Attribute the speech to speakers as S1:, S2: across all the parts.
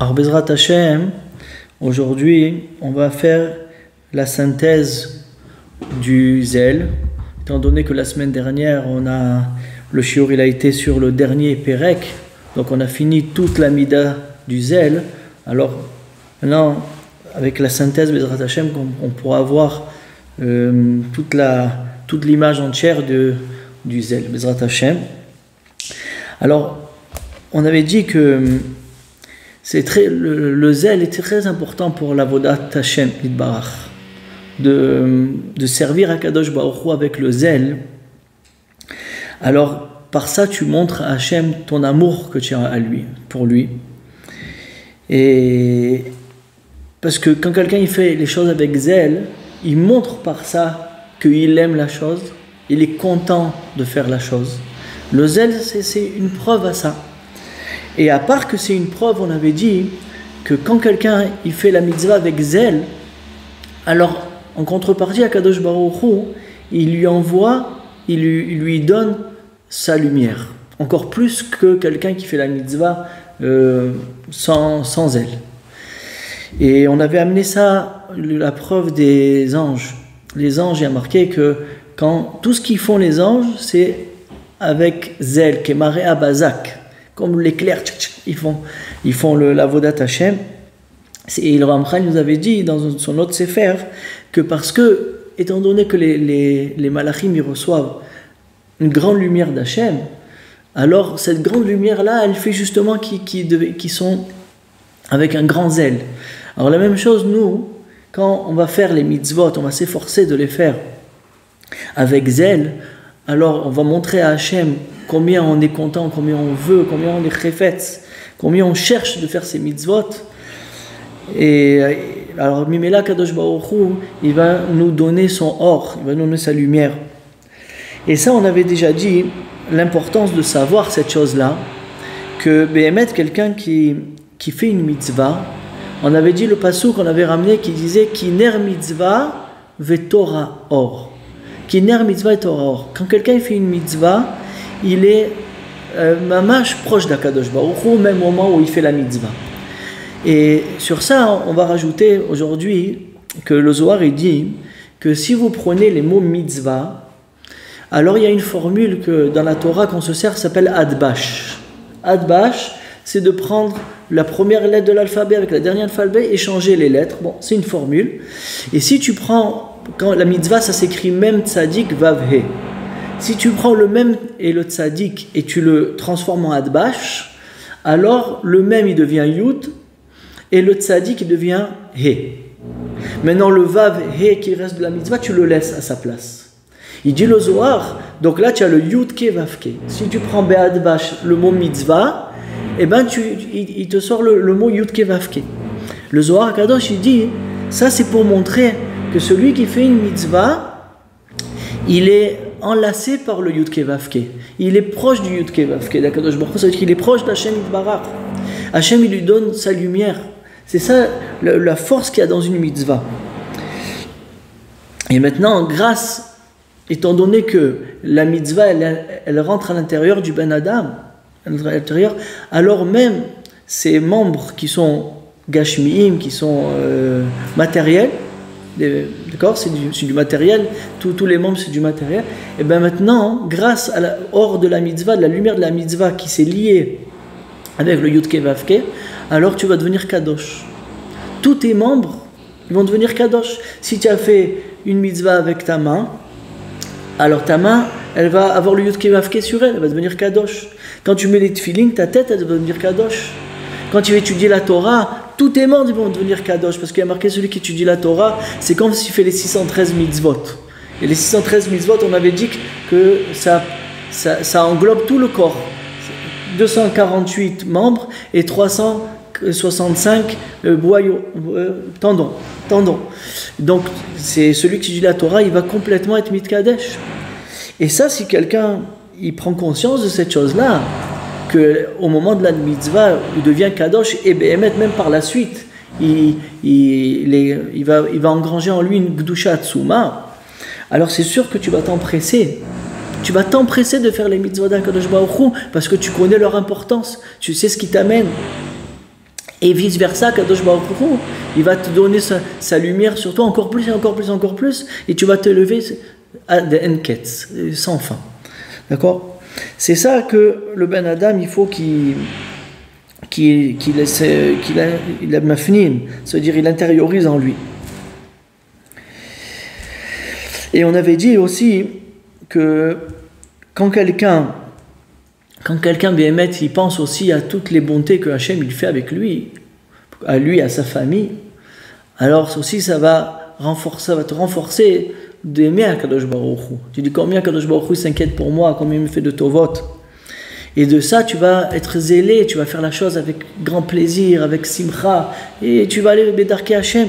S1: Alors, Bezrat Hashem, aujourd'hui, on va faire la synthèse du zèle. Étant donné que la semaine dernière, le shiur il a été sur le dernier Pérec, donc on a fini toute la mida du zèle. Alors, maintenant, avec la synthèse Bezrat Hashem, on pourra avoir toute l'image entière du zèle, Bezrat Hashem. Alors, on avait dit que le zèle était très important pour l'avodat Hashem Yitbarach, de servir à Kadosh Baruch Hu avec le zèle. Alors, par ça, tu montres à Hashem ton amour que tu as pour lui. Et parce que quand quelqu'un il fait les choses avec zèle, il montre par ça qu'il aime la chose, il est content de faire la chose. Le zèle, c'est une preuve à ça. Et à part que c'est une preuve, on avait dit que quand quelqu'un il fait la mitzvah avec zèle, alors en contrepartie à Kadosh Baruch Hu, il lui donne sa lumière, encore plus que quelqu'un qui fait la mitzvah sans zèle. Et on avait amené ça, la preuve des anges. Les anges, il y a marqué que quand tout ce qu'ils font les anges, c'est avec zèle, Kemare Abazak. Comme l'éclair, ils font l'avodat Hashem. Et le Ramchal nous avait dit dans son autre sefer que parce que, étant donné que les malachim ils reçoivent une grande lumière d'Hashem, alors cette grande lumière-là, elle fait justement qui sont avec un grand zèle. Alors la même chose, nous, quand on va faire les mitzvot, on va s'efforcer de les faire avec zèle, alors on va montrer à Hachem combien on est content, combien on veut, combien on est chefetz, combien on cherche de faire ces mitzvot. Et alors Mimela Kadosh Baruch Hu, il va nous donner son or, il va nous donner sa lumière. Et ça, on avait déjà dit l'importance de savoir cette chose-là, que Behemet, quelqu'un qui fait une mitzvah, on avait dit le passouk qu'on avait ramené qui disait Kiner mitzvah vetora or. Kiner mitzvah et Torah or. Quand quelqu'un fait une mitzvah, il est mamash proche d'Akadosh Baruch Hu, même au moment où il fait la mitzvah. Et sur ça, on va rajouter aujourd'hui que le Zohar il dit que si vous prenez les mots mitzvah, alors il y a une formule que dans la Torah qu'on se sert s'appelle adbash. Adbash, c'est de prendre la première lettre de l'alphabet avec la dernière alphabet et changer les lettres. Bon, c'est une formule. Et si tu prends, quand la mitzvah, ça s'écrit même tzadik vav he. Si tu prends le même et le tzadik et tu le transformes en adbash, alors le même il devient yud et le tzadik il devient he. Maintenant le vav he qui reste de la mitzvah, tu le laisses à sa place. Il dit le Zohar, donc là tu as le yud ke vav ke. Si tu prends be'adbash le mot mitzvah, eh ben il te sort le mot yud ke vav ke. Le Zohar Kadosh il dit, ça c'est pour montrer que celui qui fait une mitzvah, il est enlacé par le Yud Ke Vav Ke. Il est proche du Yud Ke Vav Ke d'Akadosh Baruch Hu, ça veut dire qu'il est proche d'Hachem Yitbarach. Hachem il lui donne sa lumière. C'est ça la force qu'il y a dans une mitzvah. Et maintenant, étant donné que la mitzvah elle rentre à l'intérieur du Ben Adam, alors même ces membres qui sont gashmiim, qui sont matériels, d'accord, c'est du matériel, tous les membres c'est du matériel, et bien maintenant, grâce à hors de la mitzvah, de la lumière de la mitzvah qui s'est liée avec le Yud Ke Vav Ke, alors tu vas devenir kadosh. Tous tes membres, ils vont devenir kadosh. Si tu as fait une mitzvah avec ta main, alors ta main, elle va avoir le Yud Ke Vav Ke sur elle, elle va devenir kadosh. Quand tu mets les tefilin, ta tête, elle va devenir kadosh. Quand tu vas étudier la Torah, tous tes membres vont devenir kadosh, parce qu'il y a marqué celui qui étudie la Torah, c'est comme s'il fait les 613 mitzvot. Et les 613 mitzvot, on avait dit que ça englobe tout le corps. 248 membres et 365 boyaux, tendons. Donc, c'est celui qui étudie la Torah, il va complètement être mitkadesh. Et ça, si quelqu'un il prend conscience de cette chose-là, qu'au moment de la mitzvah, il devient kadosh, et même par la suite, il va engranger en lui une gdusha tsuma, alors c'est sûr que tu vas t'empresser. Tu vas t'empresser de faire les mitzvot d'Akadosh Baruch Hu parce que tu connais leur importance, tu sais ce qui t'amène. Et vice-versa, Kadosh Baruch Hu, il va te donner sa lumière sur toi encore plus, encore plus, encore plus, et tu vas te lever à des enquêtes, sans fin. D'accord? C'est ça que le Ben Adam, il faut qu'il a mafnim, c'est-à-dire il intériorise en lui. Et on avait dit aussi que quand quelqu'un Béhémet, il pense aussi à toutes les bontés que Hachem il fait avec lui, à sa famille, alors aussi ça va te renforcer d'aimer Akadosh Baruch Hu. Tu dis combien Akadosh Baruch Hu s'inquiète pour moi, combien il me fait de tovot. Et de ça, tu vas être zélé, tu vas faire la chose avec grand plaisir, avec simcha, et tu vas aller bédarker Hachem.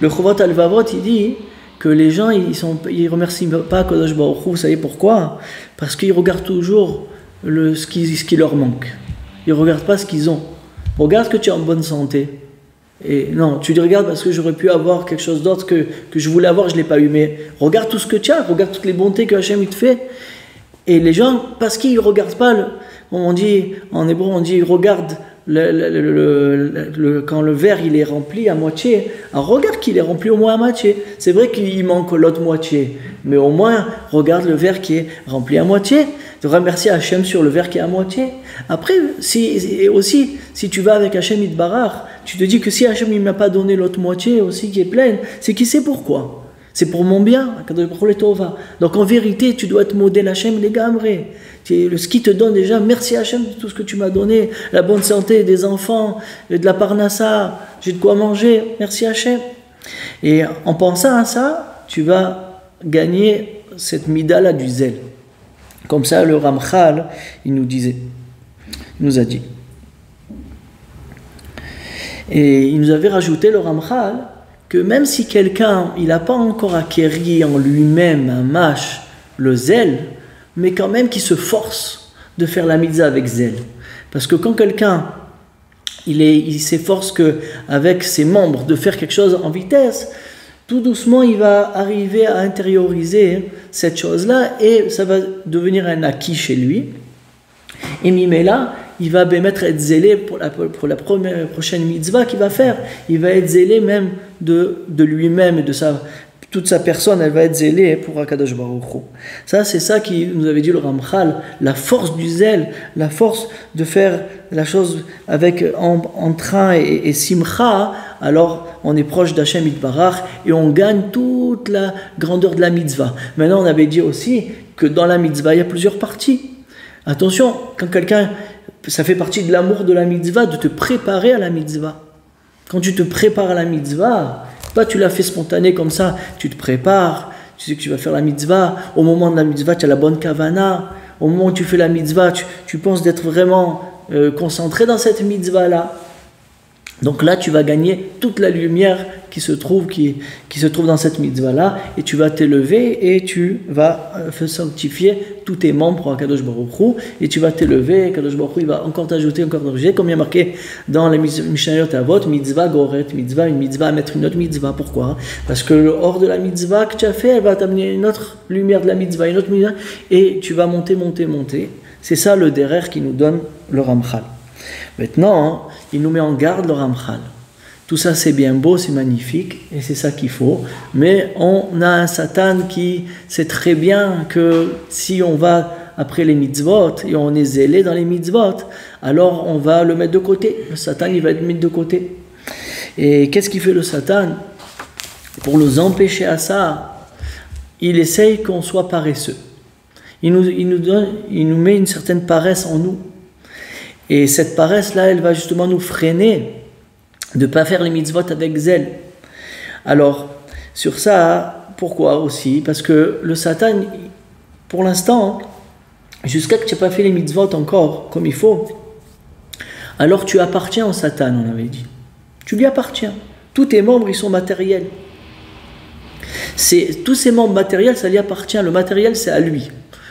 S1: Le Chovot Alvavot, il dit que les gens, ils remercient pas Akadosh Baruch Hu, vous savez pourquoi? Parce qu'ils regardent toujours ce qui leur manque. Ils ne regardent pas ce qu'ils ont. Regarde que tu es en bonne santé. Et non, tu regardes parce que j'aurais pu avoir quelque chose d'autre que je voulais avoir, je ne l'ai pas eu. Mais regarde tout ce que tu as, regarde toutes les bontés que Hachem il te fait. Et les gens, parce qu'ils ne regardent pas, on dit, en hébreu, on dit, ils regardent quand le verre il est rempli à moitié, alors regarde qu'il est rempli au moins à moitié. C'est vrai qu'il manque l'autre moitié, mais au moins regarde le verre qui est rempli à moitié. Tu remercies Hachem sur le verre qui est à moitié. Après, si tu vas avec Hachem Yitbarach, tu te dis que si Hachem ne m'a pas donné l'autre moitié aussi qui est pleine, c'est qu'il sait pourquoi. C'est pour mon bien. Donc en vérité, tu dois être modèle Hachem les gamrés. Ce qui te donne déjà, merci Hachem de tout ce que tu m'as donné, la bonne santé des enfants, de la parnassa, j'ai de quoi manger, merci Hachem. Et en pensant à ça, tu vas gagner cette mida-là du zèle. Comme ça, le Ramchal, il nous a dit. Et il nous avait rajouté, le Ramchal, que même si quelqu'un, il n'a pas encore acquéri en lui-même un mâche, le zèle, mais quand même qu'il se force de faire la mitzvah avec zèle. Parce que quand quelqu'un, il s'efforce avec ses membres de faire quelque chose en vitesse, tout doucement, il va arriver à intérioriser cette chose-là et ça va devenir un acquis chez lui. Et Mimela, il va être zélé pour la prochaine mitzvah qu'il va faire. Il va être zélé même de lui-même et de toute sa personne, elle va être zélée pour Akadosh Baruch Hu. Ça, c'est ça qui nous avait dit le Ramchal, la force du zèle, la force de faire la chose avec entrain et simcha. Alors, on est proche d'Hachem Yitbarach et on gagne toute la grandeur de la mitzvah. Maintenant, on avait dit aussi que dans la mitzvah, il y a plusieurs parties. Attention, quand quelqu'un, ça fait partie de l'amour de la mitzvah, de te préparer à la mitzvah. Quand tu te prépares à la mitzvah, pas tu l'as fait spontané comme ça, tu te prépares, tu sais que tu vas faire la mitzvah, au moment de la mitzvah, tu as la bonne kavana, au moment où tu fais la mitzvah, tu penses d'être vraiment concentré dans cette mitzvah-là. Donc là, tu vas gagner toute la lumière qui se trouve dans cette mitzvah-là, et tu vas t'élever et tu vas sanctifier tous tes membres pour Akadosh Baruch Hu, et tu vas t'élever, Akadosh Baruch Hu, il va encore t'ajouter, encore t'ajouter, comme il y a marqué dans les Mishnayot Avot, mitzvah goret mitzvah, une mitzvah à mettre une autre mitzvah. Pourquoi? Parce que le hors de la mitzvah que tu as fait, elle va t'amener une autre lumière de la mitzvah, une autre mitzvah, et tu vas monter. C'est ça le derer qui nous donne le Ramchal. Maintenant, il nous met en garde le Ramchal. Tout ça c'est bien beau, c'est magnifique, et c'est ça qu'il faut. Mais on a un Satan qui sait très bien que si on va après les mitzvot, et on est zélé dans les mitzvot, alors on va le mettre de côté. Le Satan, il va être mis de côté. Et qu'est-ce qu'il fait le Satan? Pour nous empêcher à ça, il essaye qu'on soit paresseux. Il nous met une certaine paresse en nous. Et cette paresse-là, elle va justement nous freiner de ne pas faire les mitzvot avec zèle. Alors, sur ça, pourquoi aussi? Parce que le Satan, pour l'instant, jusqu'à que tu n'aies pas fait les mitzvot encore comme il faut, alors tu appartiens au Satan, on avait dit. Tu lui appartiens. Tous tes membres, ils sont matériels. Tous ces membres matériels, ça lui appartient. Le matériel, c'est à lui.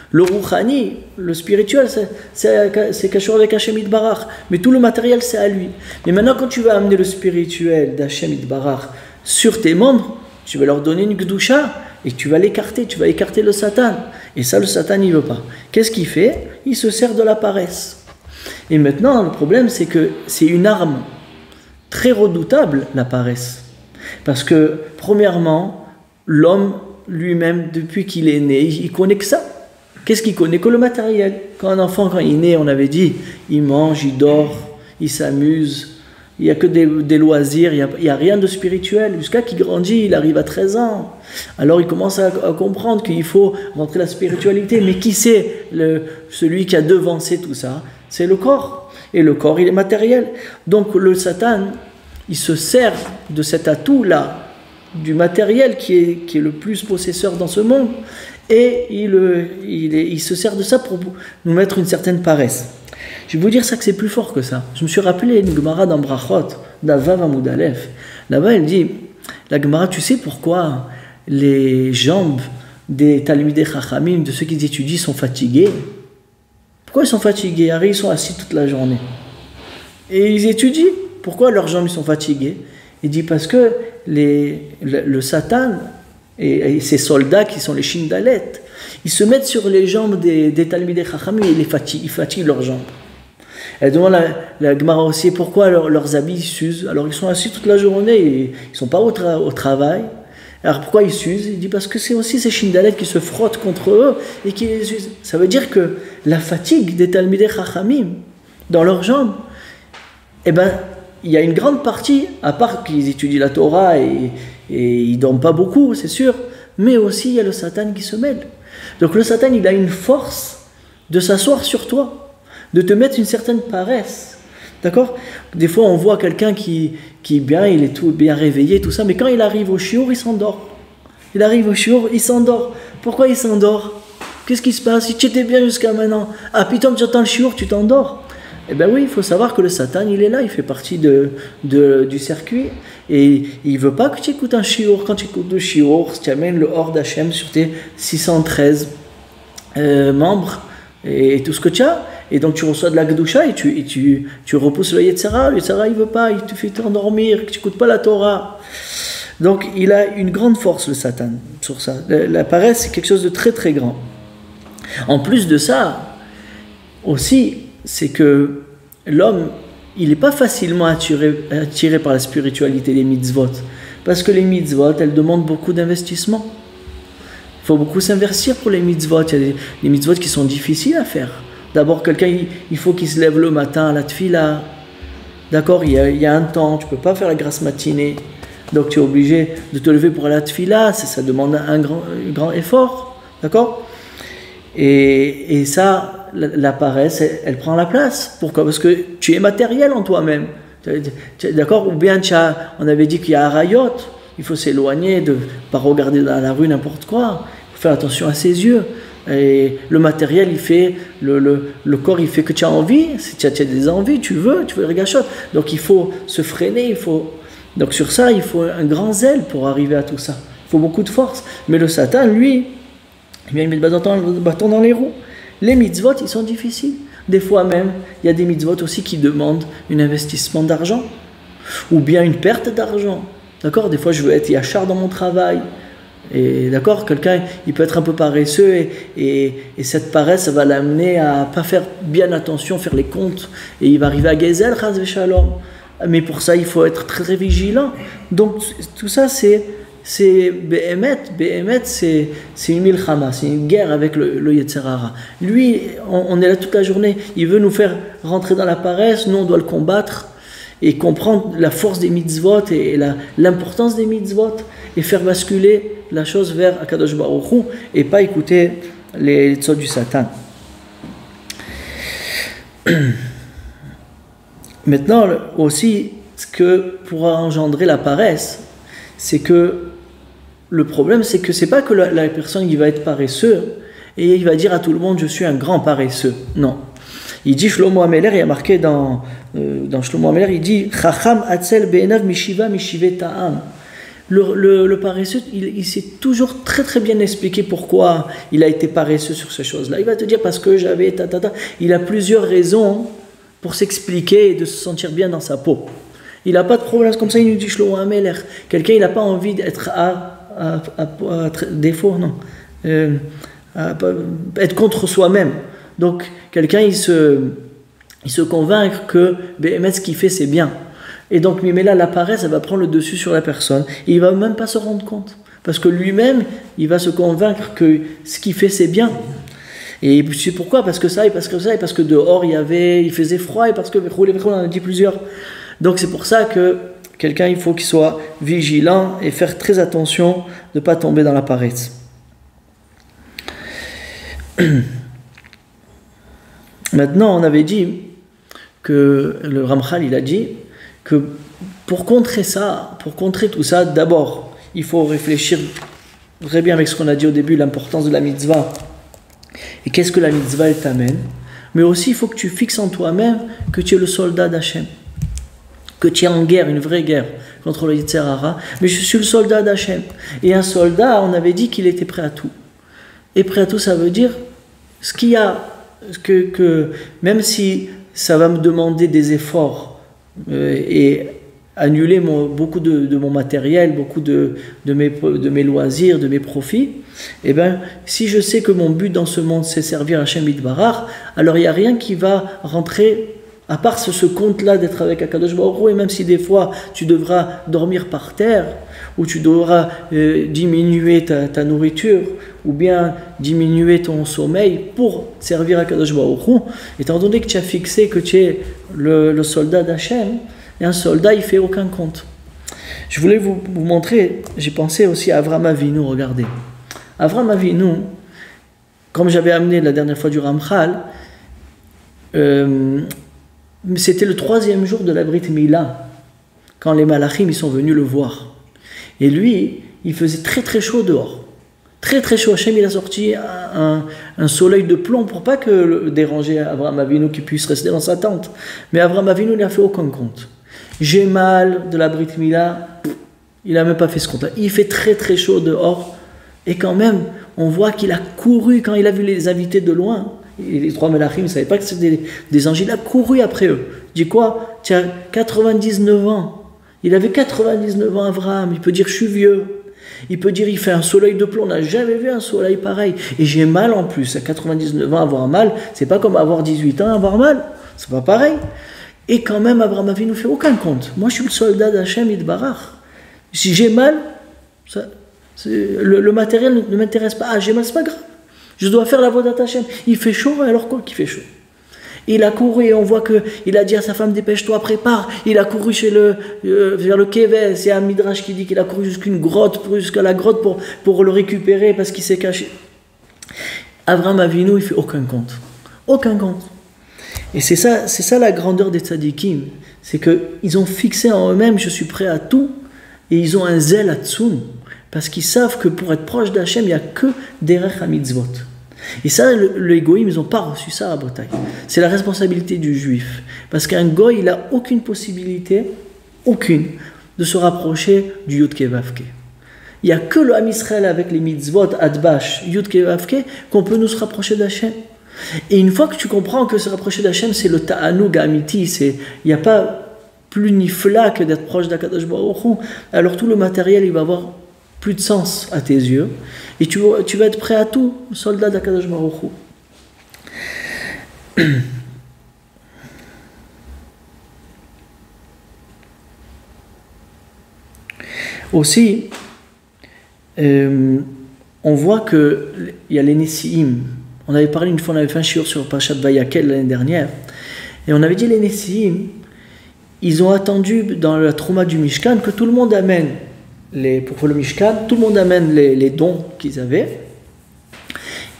S1: Le Rouhani, le spirituel, c'est Kashur avec Hachem Yitbarach. Mais tout le matériel, c'est à lui. Mais maintenant, quand tu vas amener le spirituel d'Hachem Yitbarach sur tes membres, tu vas leur donner une Gdusha et tu vas l'écarter. Tu vas écarter le Satan. Et ça, le Satan, il ne veut pas. Qu'est-ce qu'il fait? Il se sert de la paresse. Et maintenant, le problème, c'est que c'est une arme. très redoutable, la paresse. Parce que, premièrement, l'homme lui-même, depuis qu'il est né, il connaît que ça. Qu'est-ce qu'il connaît? Que le matériel. Quand un enfant, quand il est né, on avait dit, il mange, il dort, il s'amuse, il n'y a que des loisirs, il n'y a rien de spirituel. Jusqu'à qu'il grandit, il arrive à 13 ans. Alors il commence à comprendre qu'il faut rentrer la spiritualité. Mais qui c'est celui qui a devancé tout ça? C'est le corps. Et le corps, il est matériel. Donc le Satan, il se sert de cet atout-là, du matériel qui est le plus possesseur dans ce monde, et il se sert de ça pour nous mettre une certaine paresse. Je vais vous dire ça que c'est plus fort que ça. Je me suis rappelé une Gemara dans Brachot, d'Avav Amud Aleph. Là-bas, elle dit, la Gemara, tu sais pourquoi les jambes des Talmidei Chachamim, de ceux qui étudient, sont fatigués? Pourquoi ils sont fatigués? Ils sont assis toute la journée. Et ils étudient. Pourquoi leurs jambes sont fatiguées? Il dit parce que le Satan et ses soldats qui sont les Shindalet, ils se mettent sur les jambes des Talmidei Chachamim et ils fatiguent leurs jambes. Elle demande la Gemara aussi pourquoi leurs habits s'usent. Alors ils sont assis toute la journée et ils ne sont pas au travail. Alors pourquoi ils s'usent? Il dit parce que c'est aussi ces Shindalet qui se frottent contre eux et qui les usent. Ça veut dire que la fatigue des Talmidei Chachamim dans leurs jambes, eh ben, il y a une grande partie, à part qu'ils étudient la Torah et ils ne dorment pas beaucoup, c'est sûr, mais aussi il y a le Satan qui se mêle. Donc le Satan, il a une force de s'asseoir sur toi, de te mettre une certaine paresse. D'accord? Des fois, on voit quelqu'un qui est bien, il est tout bien réveillé, tout ça, mais quand il arrive au shiur, il s'endort. Il arrive au shiur, il s'endort. Pourquoi il s'endort? Qu'est-ce qui se passe? Si tu étais bien jusqu'à maintenant, ah putain, tu entends le shiur, tu t'endors. Eh bien oui, il faut savoir que le Satan, il est là, il fait partie du circuit. Et il ne veut pas que tu écoutes un shiur. Quand tu écoutes le shiur, tu amènes le Or d'Hachem sur tes 613 membres et tout ce que tu as. Et donc tu reçois de la Kedusha et tu repousses le Yetzara. Le Yetzara, il ne veut pas, il te fait t'endormir, que tu n'écoutes pas la Torah. Donc il a une grande force, le Satan, sur ça. La paresse, c'est quelque chose de très très grand. En plus de ça, aussi, c'est que l'homme, il n'est pas facilement attiré par la spiritualité, les mitzvot. Parce que les mitzvot, elles demandent beaucoup d'investissement. Il faut beaucoup s'investir pour les mitzvot. Il y a des mitzvot qui sont difficiles à faire. D'abord, quelqu'un, il faut qu'il se lève le matin à la tfila. D'accord, il y a un temps, tu ne peux pas faire la grasse matinée. Donc tu es obligé de te lever pour aller à la tfila. Ça demande un grand effort. D'accord? Et ça, la paresse, elle prend la place. Pourquoi? Parce que tu es matériel en toi-même. D'accord? Ou bien on avait dit qu'il y a Arayot, il faut s'éloigner, de ne pas regarder dans la rue n'importe quoi. Il faut faire attention à ses yeux. Et le matériel, il fait, le corps, il fait que tu as envie. Si tu as des envies, tu veux le gâchot. Donc il faut se freiner, donc sur ça, il faut un grand zèle pour arriver à tout ça. Il faut beaucoup de force. Mais le Satan, lui, il vient mettre le bâton dans les roues. Les mitzvot, ils sont difficiles. Des fois même, il y a des mitzvot aussi qui demandent un investissement d'argent ou bien une perte d'argent. D'accord? Des fois, je veux être yachar dans mon travail. Et d'accord, quelqu'un, il peut être un peu paresseux et cette paresse, ça va l'amener à pas faire bien attention, faire les comptes. Et il va arriver à Gezel, chas v'shalom. Mais pour ça, il faut être très, très vigilant. Donc, tout ça, c'est Behemet, c'est une milchama, c'est une guerre avec le Yetzirah. Lui, on est là toute la journée, il veut nous faire rentrer dans la paresse, nous on doit le combattre et comprendre la force des mitzvot et l'importance des mitzvot et faire basculer la chose vers Akadosh Baruch Hu et pas écouter les tzot du Satan. Maintenant aussi, ce que pourra engendrer la paresse, c'est que le problème, c'est que c'est pas que la personne qui va être paresseux et il va dire à tout le monde je suis un grand paresseux. Non. Il dit Shlomo Ameler, il y a marqué dans Shlomo Ameler, il dit Chacham atzel be'enav mishiva mishive ta'am. Le paresseux, il s'est toujours très très bien expliqué pourquoi il a été paresseux sur ces choses-là. Il va te dire parce que j'avais Il a plusieurs raisons pour s'expliquer et de se sentir bien dans sa peau. Il n'a pas de problème, comme ça il nous dit Shlomo Ameler. Quelqu'un, il n'a pas envie d'être à défaut, non. Être contre soi-même. Donc, quelqu'un, il se convainc que ce qu'il fait, c'est bien. Et donc, mais là, la paresse, elle va prendre le dessus sur la personne. Et il ne va même pas se rendre compte. Parce que lui-même, il va se convaincre que ce qu'il fait, c'est bien. Et c'est pourquoi? Parce que ça, et parce que ça, et parce que dehors, il faisait froid, et parce que, on en a dit plusieurs. Donc, c'est pour ça que quelqu'un, il faut qu'il soit vigilant et faire très attention de ne pas tomber dans la paresse. Maintenant, on avait dit que le Ramchal, il a dit que pour contrer ça, pour contrer tout ça, d'abord, il faut réfléchir très bien avec ce qu'on a dit au début, l'importance de la mitzvah. Et qu'est-ce que la mitzvah, elle t'amène? Mais aussi, il faut que tu fixes en toi-même que tu es le soldat d'Hachem. Que tu es en guerre, une vraie guerre contre le Yetzer Hara. Mais je suis le soldat d'Hachem. Et un soldat, on avait dit qu'il était prêt à tout. Et prêt à tout, ça veut dire ce qu'il y a, que même si ça va me demander des efforts et annuler beaucoup de mon matériel, beaucoup de mes loisirs, de mes profits, eh bien, si je sais que mon but dans ce monde, c'est servir Hachem Yitbarach, alors il n'y a rien qui va rentrer, à part ce compte-là d'être avec Akadosh Baruch Hu, et même si des fois tu devras dormir par terre, ou tu devras diminuer ta nourriture, ou bien diminuer ton sommeil pour servir Akadosh Baruch Hu, étant donné que tu as fixé que tu es le soldat d'Hachem, et un soldat, il ne fait aucun compte. Je voulais vous montrer, j'ai pensé aussi à Avraham Avinu, regardez. Avraham Avinu, comme j'avais amené la dernière fois du Ramchal, c'était le 3e jour de la Brit Mila, quand les Malachim ils sont venus le voir. Et lui, il faisait très très chaud dehors. Très très chaud. Hachem, il a sorti un soleil de plomb pour pas que déranger Avraham Avinu qui puisse rester dans sa tente. Mais Avraham Avinu n'a fait aucun compte. J'ai mal de la Brit Mila, il n'a même pas fait ce compte. Il fait très très chaud dehors. Et quand même, on voit qu'il a couru quand il a vu les invités de loin. Et les 3 Malachim ne savaient pas que c'était des anges. Il a couru après eux. Il dit quoi? Tu as 99 ans. Il avait 99 ans, Avraham. Il peut dire, je suis vieux. Il peut dire, il fait un soleil de plomb. On n'a jamais vu un soleil pareil. Et j'ai mal en plus. À 99 ans, avoir mal, c'est pas comme avoir 18 ans, avoir mal. C'est pas pareil. Et quand même, Avraham Avinu ne fait aucun compte. Moi, je suis le soldat d'Hachem Yitbarach. Si j'ai mal, le matériel ne m'intéresse pas. Ah, j'ai mal, c'est pas grave. Je dois faire la voie d'Hachem. Il fait chaud, alors quoi qu'il fait chaud? Il a couru et on voit qu'il a dit à sa femme, dépêche-toi, prépare. Il a couru vers le Kéves. Il y a un midrash qui dit qu'il a couru jusqu'à la grotte pour le récupérer parce qu'il s'est caché. Avraham Avinu, il fait aucun compte. Aucun compte. Et c'est ça la grandeur des tzadikim. C'est qu'ils ont fixé en eux-mêmes, je suis prêt à tout. Et ils ont un zèle à Tsoum. Parce qu'ils savent que pour être proche d'Hachem, il n'y a que derech ha-mitzvot. Et ça, les goïms, ils n'ont pas reçu ça à Bretagne. C'est la responsabilité du juif. Parce qu'un goï, il n'a aucune possibilité, aucune, de se rapprocher du Yud Kei Vav Kei. Il n'y a que le Ham Israël avec les mitzvot, Adbash, Yud Kei Vav Kei, qu'on peut nous se rapprocher d'Hachem. Et une fois que tu comprends que se rapprocher d'Hachem, c'est le ta'anoug amiti, il n'y a pas plus nifla que d'être proche d'Akadosh Baruch Hu, alors tout le matériel, il va avoir plus de sens à tes yeux, et tu vas être prêt à tout, soldat d'Akadosh Baruch Hu. Aussi, on voit qu'il y a les Nessiim. On avait parlé une fois, on avait fait un shiur sur Parashat Vayakel l'année dernière, et on avait dit les Nessiim, ils ont attendu dans la Trouma du Mishkan que tout le monde amène pour le Mishkan, tout le monde amène les dons qu'ils avaient.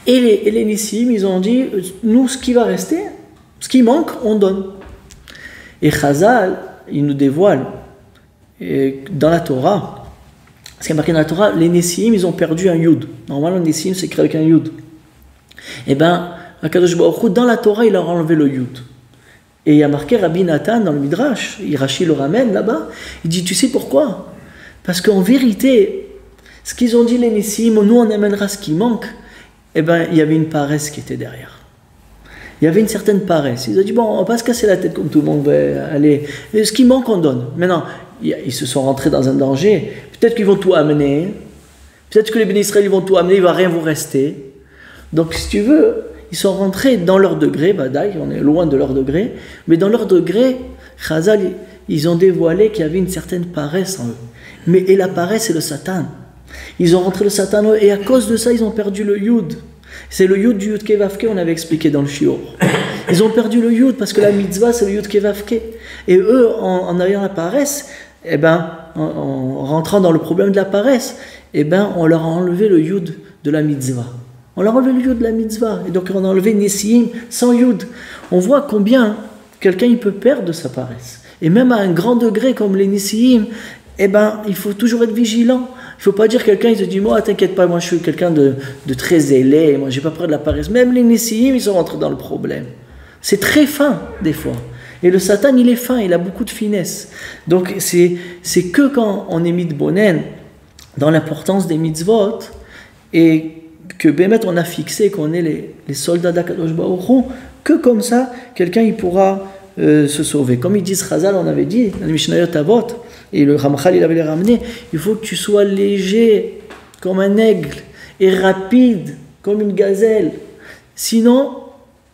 S1: Et les Nissim, ils ont dit, nous, ce qui va rester, ce qui manque, on donne. Et Chazal, il nous dévoile, dans la Torah, ce qui est marqué dans la Torah, les Nissim, ils ont perdu un Yud. Normalement, les Nissim, c'est écrit avec un Yud. Eh bien, Akadosh Baruch Hu, dans la Torah, il leur a enlevé le Yud. Et il y a marqué Rabbi Nathan dans le Midrash, Rashi le ramène là-bas, il dit, tu sais pourquoi? Parce qu'en vérité, ce qu'ils ont dit les Nissim, nous on amènera ce qui manque, eh bien, il y avait une paresse qui était derrière. Il y avait une certaine paresse. Ils ont dit, bon, on va pas se casser la tête comme tout le monde, allez, ce qui manque, on donne. Maintenant, ils se sont rentrés dans un danger. Peut-être qu'ils vont tout amener, peut-être que les bénis Israël vont tout amener, il ne va rien vous rester. Donc, si tu veux, ils sont rentrés dans leur degré, badaï, on est loin de leur degré, mais dans leur degré, Chazal, ils ont dévoilé qu'il y avait une certaine paresse en eux. Mais et la paresse, c'est le Satan. Ils ont rentré le Satan en eux, et à cause de ça, ils ont perdu le Yud. C'est le Yud du Yud Kevavke, on avait expliqué dans le Shiur. Ils ont perdu le Yud parce que la mitzvah, c'est le Yud Kevavke. Et eux, en ayant la paresse, eh ben, en rentrant dans le problème de la paresse, eh ben, on leur a enlevé le Yud de la mitzvah. On leur a enlevé le Yud de la mitzvah. Et donc on a enlevé Nesiim sans Yud. On voit combien quelqu'un il peut perdre de sa paresse. Et même à un grand degré comme les Nesiim, eh ben, il faut toujours être vigilant. Il ne faut pas dire quelqu'un, il se dit, moi, t'inquiète pas, moi je suis quelqu'un de très zélé, moi j'ai pas peur de la paresse. Même les Nesiim, ils sont rentrés dans le problème. C'est très fin, des fois. Et le Satan, il est fin, il a beaucoup de finesse. Donc, c'est que quand on est mitbonen dans l'importance des mitzvot, et que Bémet, on a fixé qu'on est les soldats d'Akadosh Baruch Hu, que comme ça, quelqu'un, il pourra se sauver. Comme ils disent Chazal, on avait dit, dans le Mishnayot Avot, et le Ramchal, il avait les ramené, il faut que tu sois léger, comme un aigle, et rapide, comme une gazelle. Sinon,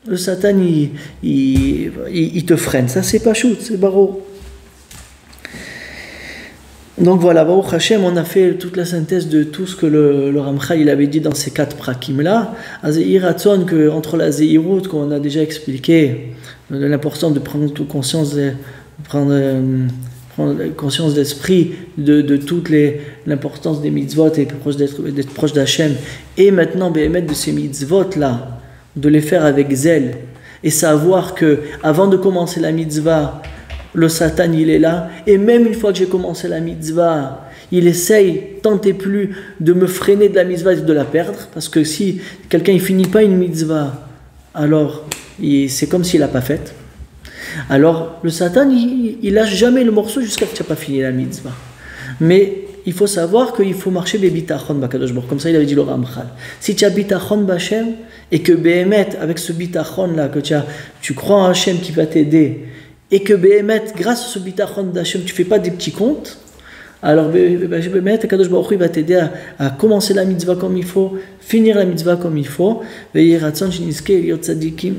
S1: le Satan, il te freine. Ça, c'est pas shoot, c'est baro. Donc voilà, Baruch Hashem, on a fait toute la synthèse de tout ce que le Ramchal il avait dit dans ces 4 prakim-là. Azeiratson, entre la Zeirut, qu'on a déjà expliqué, l'importance de prendre conscience, prendre conscience d'esprit de toute l'importance des mitzvot et d'être proche d'Hachem. Et maintenant, béhémet de ces mitzvot-là, de les faire avec zèle et savoir que avant de commencer la mitzvah, le Satan il est là, et même une fois que j'ai commencé la mitzvah, il essaye tant et plus de me freiner de la mitzvah et de la perdre, parce que si quelqu'un il finit pas une mitzvah, alors c'est comme s'il l'a pas faite. Alors le Satan il lâche jamais le morceau jusqu'à ce que tu n'as pas fini la mitzvah. Mais il faut savoir qu'il faut marcher b'bitachon b'Akadosh Baruch Hu, comme ça il avait dit le Ramchal. Si tu as bitachon b'Hashem, et que béhémet, avec ce bitachon là, que tu crois en Hachem qui va t'aider, et que béhémet, grâce à ce bitachon d'Hachem, tu fais pas des petits comptes, alors béhémet, Akadosh Baruch Hu, il va t'aider à commencer la mitzvah comme il faut, finir la mitzvah comme il faut. Veillez ratson sheniske liot tzadikim.